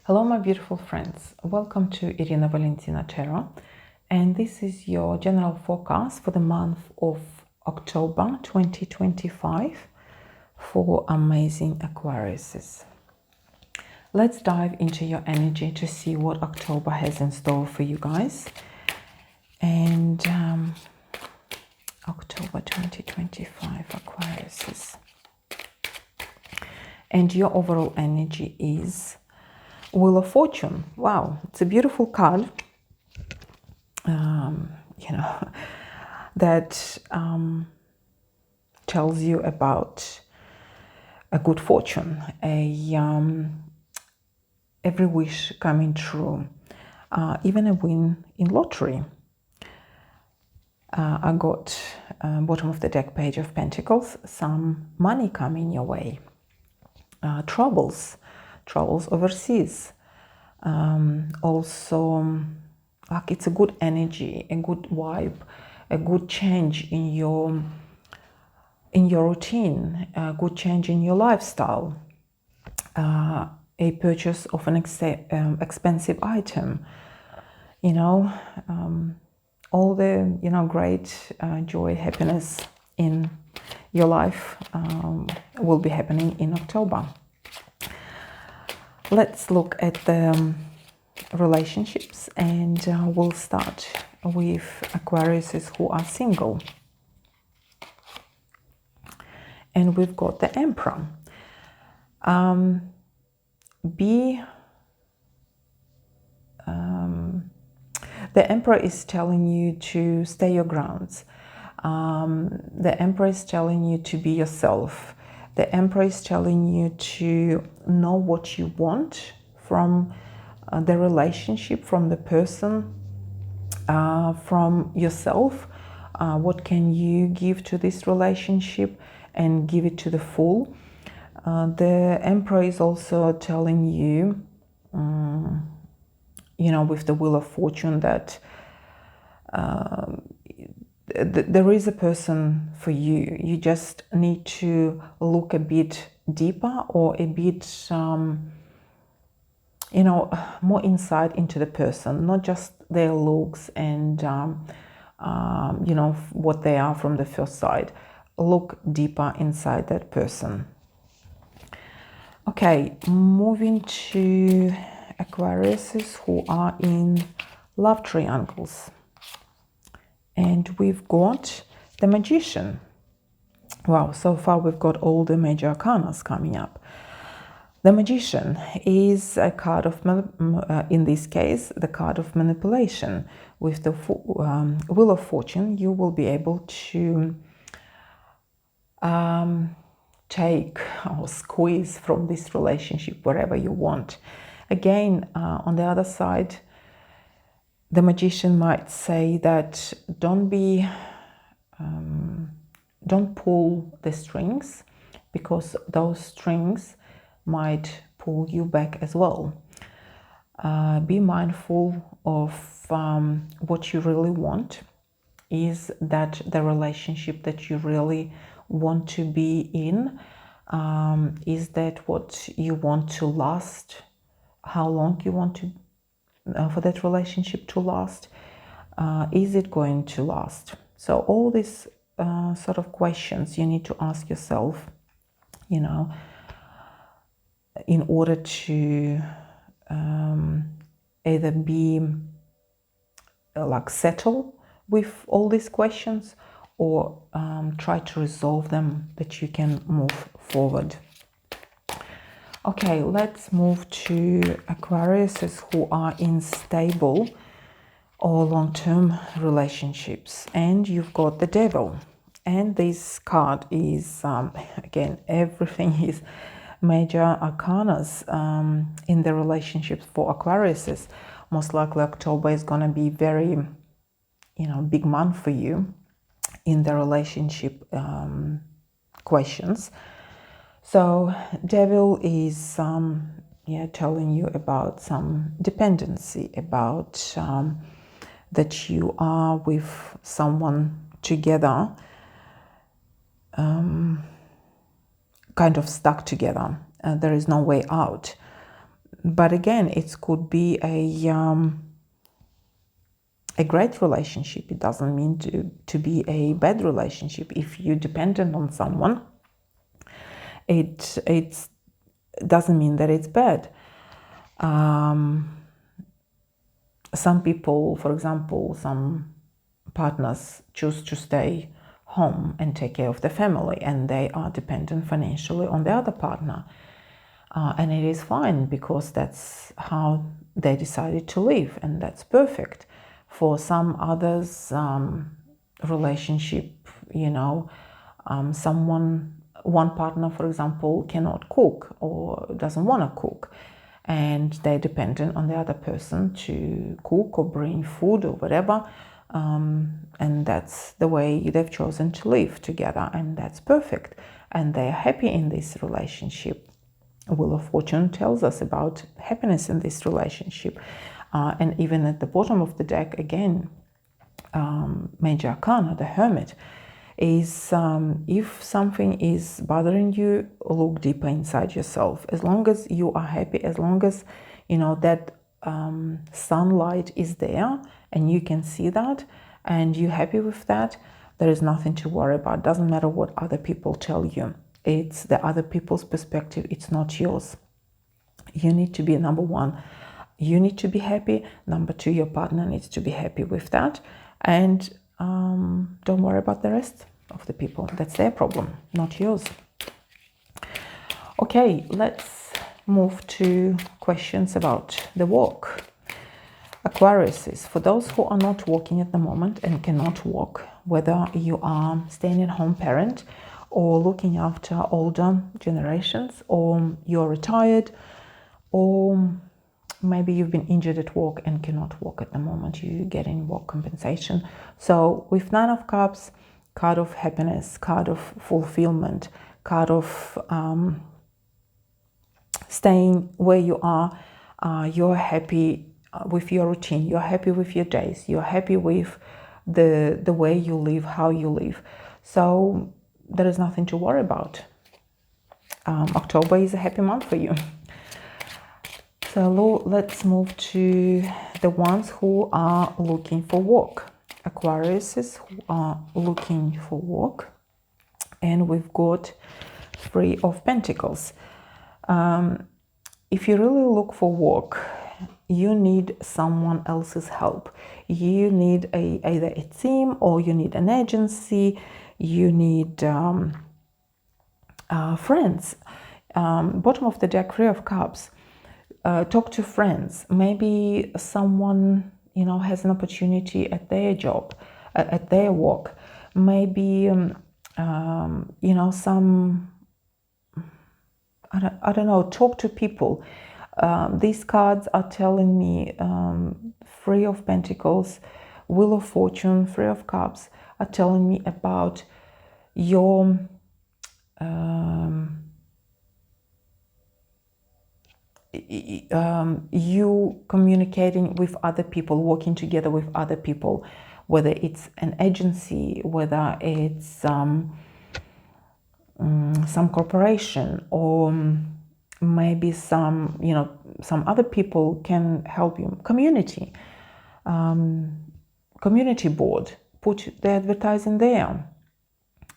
Hello, my beautiful friends. Welcome to Irina Valentina Tarot, and this is your general forecast for the month of October 2025 for amazing Aquariuses. Let's dive into your energy to see what October has in store for you guys. And October 2025 Aquariuses. And your overall energy is Wheel of Fortune. Wow, it's a beautiful card. That tells you about a good fortune, every wish coming true, even a win in lottery. I got bottom of the deck, Page of Pentacles, some money coming your way, troubles overseas. Also, like, it's a good energy, a good vibe, a good change in your routine, a good change in your lifestyle, a purchase of an expensive item, all the great joy, happiness in your life will be happening in October. Let's look at the relationships, and we'll start with Aquariuses who are single. And we've got the Emperor. The Emperor is telling you to stay your grounds. The Emperor is telling you to be yourself. The Emperor is telling you to know what you want from the relationship, from the person, from yourself. What can you give to this relationship and give it to the full? The Emperor is also telling you, with the Wheel of Fortune, that there is a person for you. You just need to look a bit deeper, or a bit, more insight into the person, not just their looks and, what they are from the first sight. Look deeper inside that person. Okay, moving to Aquariuses who are in love triangles. And we've got the Magician. Wow, so far we've got all the major arcanas coming up. The Magician is a card of, in this case, the card of manipulation. With the Wheel of Fortune, you will be able to take or squeeze from this relationship wherever you want. Again, on the other side, the Magician might say that don't pull the strings, because those strings might pull you back as well. Be mindful of what you really want. Is that the relationship that you really want to be in? Is that what you want to last? How long you want to for that relationship to last? Is it going to last? So all these sort of questions you need to ask yourself, in order to either be settle with all these questions, or try to resolve them, that you can move forward. Okay, let's move to Aquariuses who are in stable or long-term relationships. And you've got the Devil. And this card is, again, everything is major arcanas in the relationships for Aquariuses. Most likely October is going to be very, big month for you in the relationship questions. So Devil is telling you about some dependency, about that you are with someone together, kind of stuck together. There is no way out. But again, it could be a great relationship. It doesn't mean to be a bad relationship. If you're dependent on someone, it doesn't mean that it's bad. Some people, for example, some partners choose to stay home and take care of the family, and they are dependent financially on the other partner. And it is fine, because that's how they decided to live, and that's perfect. For some others, relationship, one partner, for example, cannot cook or doesn't want to cook, and they're dependent on the other person to cook or bring food or whatever. And that's the way they've chosen to live together, and that's perfect. And they're happy in this relationship. Wheel of Fortune tells us about happiness in this relationship. And even at the bottom of the deck, again, Major Arcana, the Hermit, is if something is bothering you, look deeper inside yourself. As long as you are happy, as long as that sunlight is there and you can see that and you're happy with that, there is nothing to worry about. Doesn't matter what other people tell you. It's the other people's perspective, it's not yours. You need to be number one, you need to be happy. Number two, your partner needs to be happy with that. And don't worry about the rest of the people. That's their problem, not yours. Okay, let's move to questions about the walk. Aquarius, for those who are not walking at the moment and cannot walk, whether you are staying-at-home parent or looking after older generations, or you're retired, or maybe you've been injured at work and cannot walk at the moment, you're getting work compensation. So with Nine of Cups, card of happiness, card of fulfillment, card of staying where you are, you're happy with your routine, you're happy with your days, you're happy with the way you live, how you live. So there is nothing to worry about. October is a happy month for you. So let's move to the ones who are looking for work. Aquariuses who are looking for work. And we've got Three of Pentacles. If you really look for work, you need someone else's help. You need either a team, or you need an agency, you need friends. Bottom of the deck, Three of Cups. Talk to friends. Maybe someone has an opportunity at their job, at their work. Maybe some, I don't know, talk to people. These cards are telling me Three of Pentacles, Wheel of Fortune, Three of Cups are telling me about your you communicating with other people, working together with other people, whether it's an agency, whether it's some corporation, or maybe some other people can help you. Community board, put the advertising there,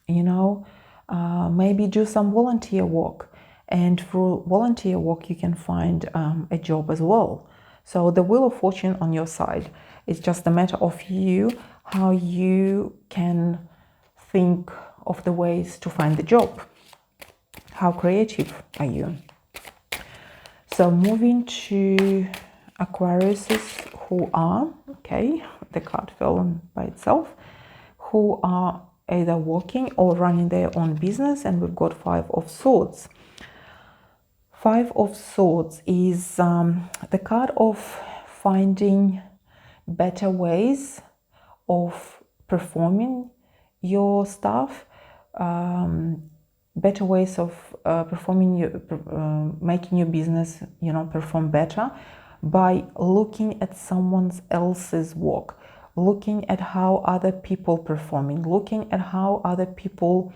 maybe do some volunteer work. And through volunteer work, you can find a job as well. So the Wheel of Fortune on your side. It's just a matter of you, how you can think of the ways to find the job. How creative are you? So moving to Aquariuses who are, okay, the card fell by itself, who are either working or running their own business, and we've got Five of Swords. Five of Swords is the card of finding better ways of performing your stuff, better ways of making your business, perform better by looking at someone else's work, looking at how other people performing, looking at how other people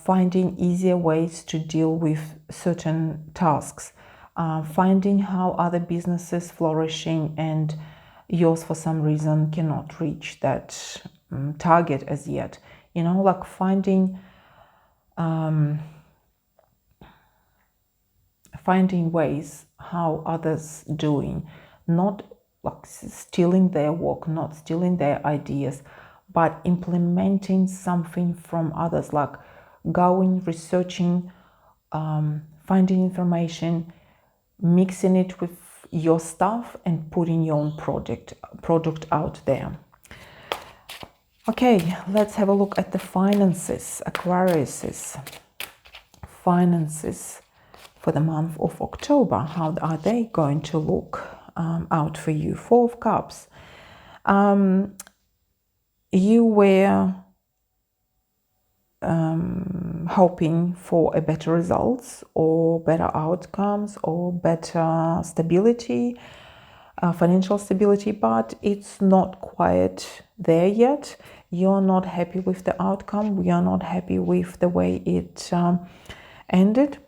finding easier ways to deal with certain tasks. finding how other businesses flourishing and yours for some reason cannot reach that target as yet. You know, like finding ways how others doing, not like stealing their work, not stealing their ideas, but implementing something from others, like going, researching, finding information, mixing it with your stuff and putting your own product out there. Okay, let's have a look at the finances. Aquarius's finances for the month of October. How are they going to look out for you? Four of Cups. You were hoping for a better results or better outcomes or better stability, financial stability, but it's not quite there yet. You're not happy with the outcome. We are not happy with the way it ended.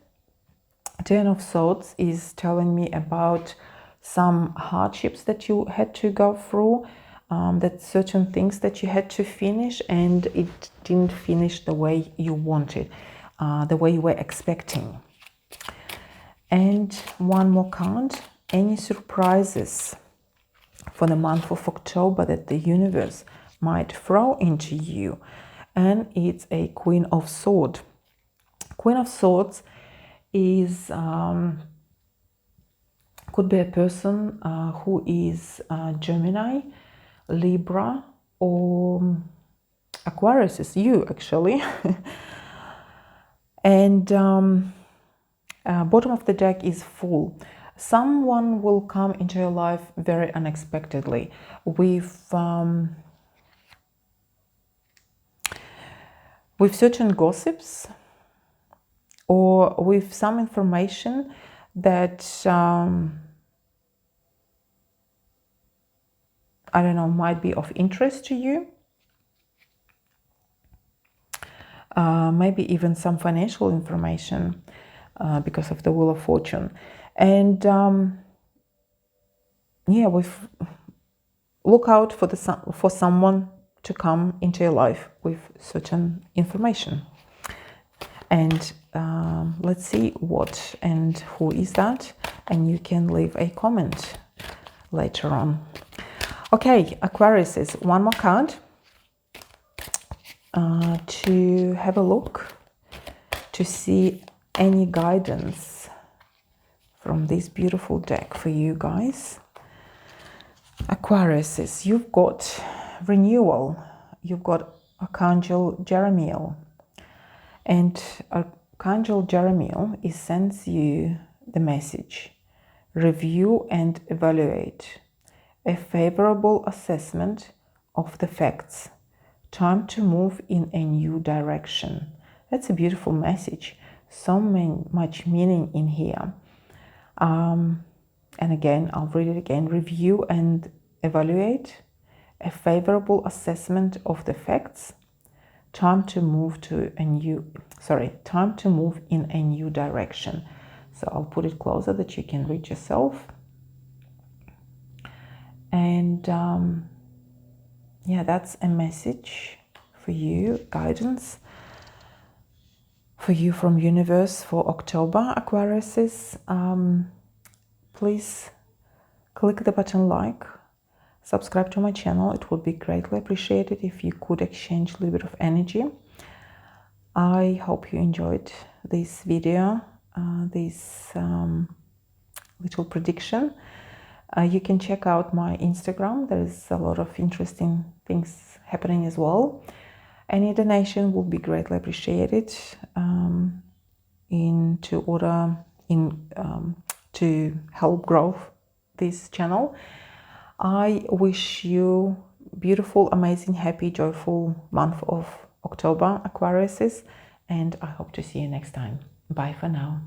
Ten of Swords is telling me about some hardships that you had to go through, that certain things that you had to finish and it didn't finish the way you wanted, the way you were expecting. And one more card, any surprises for the month of October that the universe might throw into you. And it's a Queen of Swords. Queen of Swords is could be a person who is Gemini, Libra, or Aquarius is you actually. And bottom of the deck is full. Someone will come into your life very unexpectedly with certain gossips or with some information that I don't know, might be of interest to you. Maybe even some financial information because of the Wheel of Fortune. And yeah, look out for someone to come into your life with certain information. And let's see what and who is that. And you can leave a comment later on. Okay, Aquarius is one more card to have a look, to see any guidance from this beautiful deck for you guys. Aquarius is, you've got renewal, you've got Archangel Jeremiel, and Archangel Jeremiel sends you the message: review and evaluate, a favorable assessment of the facts, time to move in a new direction. That's a beautiful message, so much meaning in here. And again, I'll read it again: review and evaluate, a favorable assessment of the facts, time to move in a new direction. So I'll put it closer that you can read yourself. And yeah, that's a message for you, guidance for you from universe for October, Aquariuses. Please click the button like, subscribe to my channel. It would be greatly appreciated if you could exchange a little bit of energy. I hope you enjoyed this video, this little prediction. You can check out my Instagram. There's a lot of interesting things happening as well. Any donation will be greatly appreciated to help grow this channel. I wish you beautiful, amazing, happy, joyful month of October, Aquariuses, and I hope to see you next time. Bye for now.